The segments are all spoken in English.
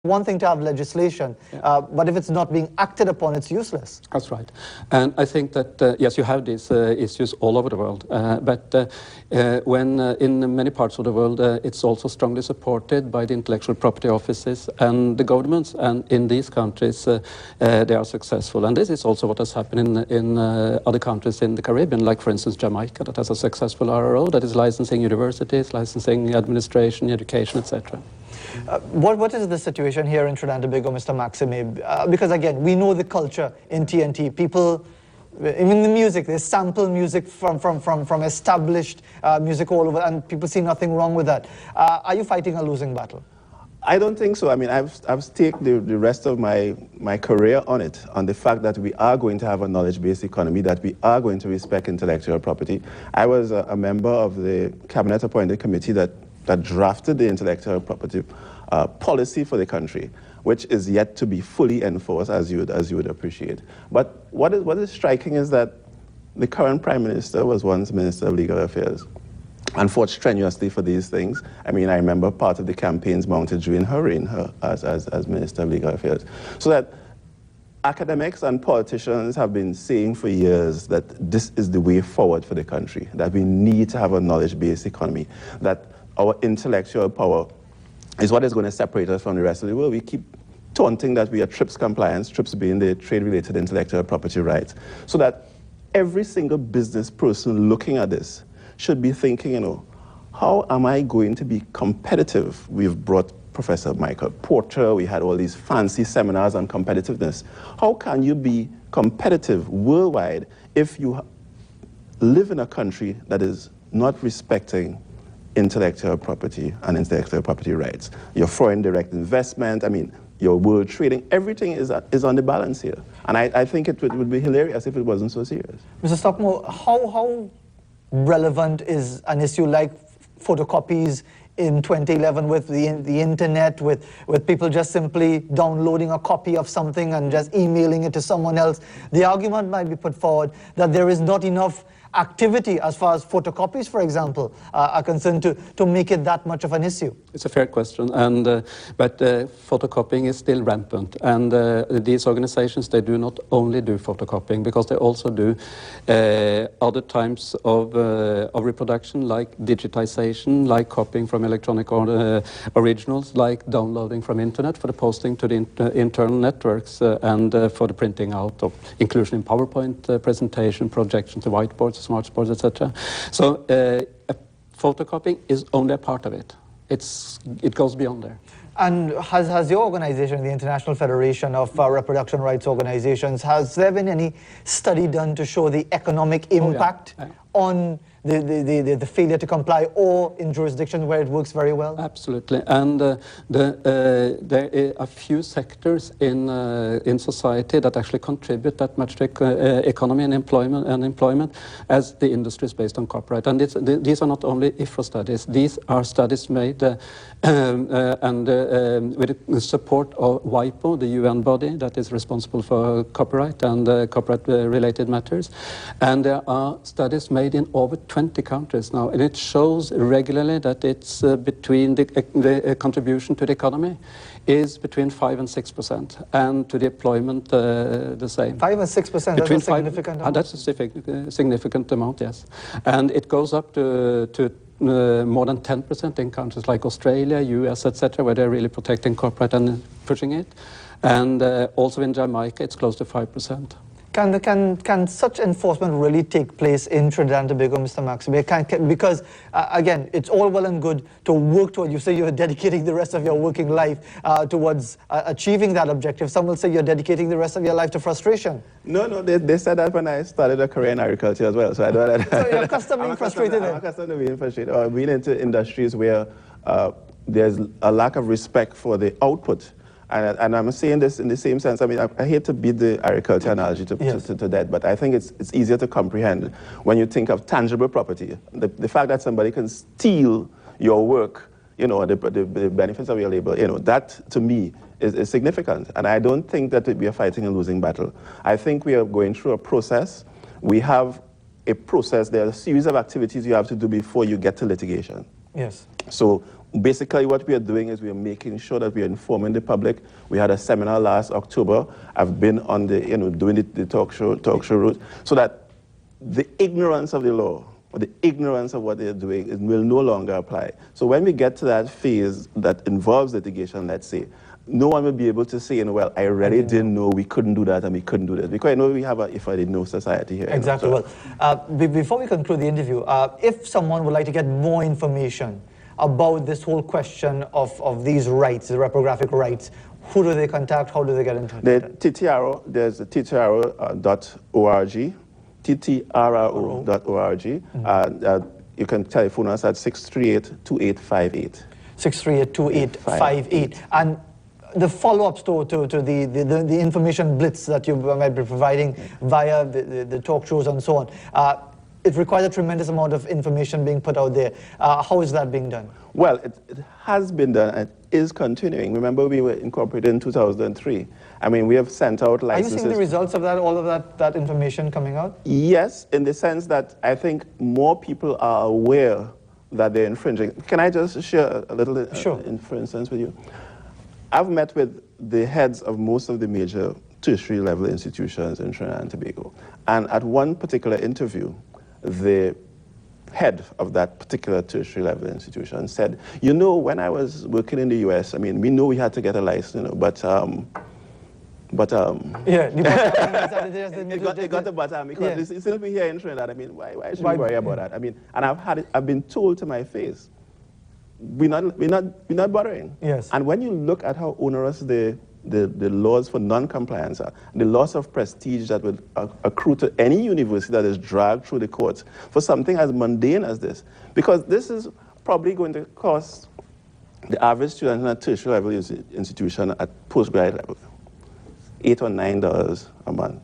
one thing to have legislation, but if it's not being acted upon, it's useless. That's right. And I think that, yes, you have these issues all over the world. But when in many parts of the world, it's also strongly supported by the intellectual property offices and the governments. And in these countries, they are successful. And this is also what has happened in other countries in the Caribbean, like, for instance, Jamaica, that has a successful RRO that is licensing universities, licensing administration, education, etc. What is the situation here in Trinidad and Tobago, Mr. Maxime? Because again, we know the culture in TNT. People, even the music, they sample music from established music all over, and people see nothing wrong with that. Are you fighting a losing battle? I don't think so. I mean, I've staked the rest of my career on it, on the fact that we are going to have a knowledge-based economy, that we are going to respect intellectual property. I was a member of the cabinet-appointed committee that drafted the intellectual property policy for the country, which is yet to be fully enforced, as you would appreciate. But what is striking is that the current Prime Minister was once Minister of Legal Affairs and fought strenuously for these things. I mean, I remember part of the campaigns mounted during her reign as Minister of Legal Affairs. So that academics and politicians have been saying for years that this is the way forward for the country, that we need to have a knowledge-based economy, that our intellectual power is what is going to separate us from the rest of the world. We keep taunting that we are TRIPS compliance, TRIPS being the trade-related intellectual property rights, so that every single business person looking at this should be thinking, you know, how am I going to be competitive? We've brought Professor Michael Porter, we had all these fancy seminars on competitiveness. How can you be competitive worldwide if you live in a country that is not respecting intellectual property and intellectual property rights? Your foreign direct investment, I mean, your world trading, everything is on the balance here. And I think it would be hilarious if it wasn't so serious. Mr. Stockmore, how relevant is an issue like photocopies in 2011 with the internet, with people just simply downloading a copy of something and just emailing it to someone else? The argument might be put forward that there is not enough activity as far as photocopies, for example, are concerned to make it that much of an issue. It's a fair question, and but photocopying is still rampant, and these organizations, they do not only do photocopying, because they also do other types of reproduction, like digitization, like copying from electronic originals, like downloading from internet for the posting to the internal networks, and for the printing out of inclusion in PowerPoint presentation, projection to whiteboards, smart boards, etc. So photocopying is only a part of it. It goes beyond there. And has your organization, the International Federation of Reproduction Rights Organizations, has there been any study done to show the economic impact on the failure to comply, or in jurisdictions where it works very well? Absolutely, and there are a few sectors in society that actually contribute that much to economy and employment as the industries based on copyright. And these are not only IFRO studies; these are studies made with the support of WIPO, the UN body that is responsible for copyright and copyright-related matters. And there are studies made in over 20 countries now, and it shows regularly that it's between the contribution to the economy is between 5% and 6%, and to the employment the same. 5 and 6%, that's a significant amount. That's a significant amount, yes. And it goes up to more than 10% in countries like Australia, US, etc., where they're really protecting copyright and pushing it. And also in Jamaica, it's close to 5%. Can such enforcement really take place in Trinidad and Tobago, Mr. Maxime? Because, again, it's all well and good to work toward, you say you're dedicating the rest of your working life towards achieving that objective. Some will say you're dedicating the rest of your life to frustration. No, they said that when I started a career in agriculture as well. So I know that. So you're accustomed to being frustrated then? I'm accustomed to being frustrated, or being into industries where there's a lack of respect for the output. And I'm saying this in the same sense. I mean, I hate to beat the agriculture analogy to death, but I think it's easier to comprehend when you think of tangible property. The fact that somebody can steal your work, you know, the benefits of your labor, you know, that to me is significant. And I don't think that we are fighting a losing battle. I think we are going through a process. We have a process. There are a series of activities you have to do before you get to litigation. Yes. So basically what we are doing is we are making sure that we are informing the public. We had a seminar last October. I've been on the, doing the talk show route, so that the ignorance of the law, or the ignorance of what they're doing, it will no longer apply. So when we get to that phase that involves litigation, let's say, no one will be able to say, well, I really didn't know we couldn't do that and we couldn't do this. Because I know we have a if I didn't know society here. Exactly. So, well, before we conclude the interview, if someone would like to get more information about this whole question of these rights, the reprographic rights, who do they contact? How do they get in touch? The TTRO, there's the TTRO.org, TTRO.org. You can telephone us at 638-2858. 638-2858. And the follow-ups to the information blitz that you might be providing via the talk shows and so on, it requires a tremendous amount of information being put out there. How is that being done? Well, it has been done and is continuing. Remember, we were incorporated in 2003. I mean, we have sent out licenses. Are you seeing the results of that, all of that information coming out? Yes, in the sense that I think more people are aware that they're infringing. Can I just share a little, sure. For instance, with you? I've met with the heads of most of the major tertiary level institutions in Trinidad and Tobago. And at one particular interview, the head of that particular tertiary level institution said, when I was working in the US, I mean, we know we had to get a license, but yeah, it got the bottom because since we're here in Trinidad, I mean, why should we worry about that? I mean, and I've been told to my face, we're not bothering. Yes. And when you look at how onerous the laws for non-compliance are, the loss of prestige that would accrue to any university that is dragged through the courts for something as mundane as this, because this is probably going to cost the average student in a tertiary level institution at postgrad level $8 or $9 a month.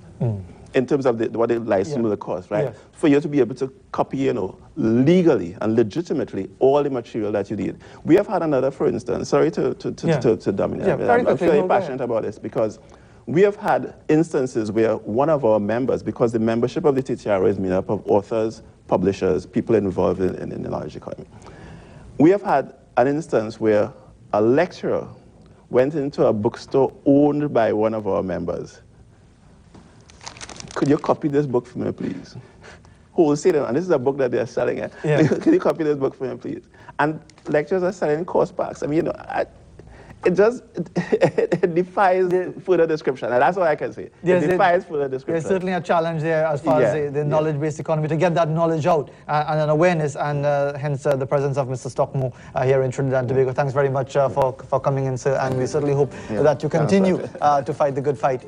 In terms of what the license will cost, right? Yeah. For you to be able to copy, legally and legitimately all the material that you need. We have had another, for instance, sorry to dominate. Yeah, I'm very passionate about this because we have had instances where one of our members, because the membership of the TTRO is made up of authors, publishers, people involved in the knowledge economy. We have had an instance where a lecturer went into a bookstore owned by one of our members. Could you copy this book for me, please? Wholesale, and this is a book that they're selling. Yeah. Can you copy this book for me, please? And lecturers are selling course packs. I mean, it defies further description, and that's all I can say. Yes, it defies further description. There's certainly a challenge there as far as the knowledge-based economy, to get that knowledge out and an awareness, and hence the presence of Mr. Stockmore here in Trinidad and Tobago. Thanks very much for coming in, sir, and we certainly hope that you continue to fight the good fight.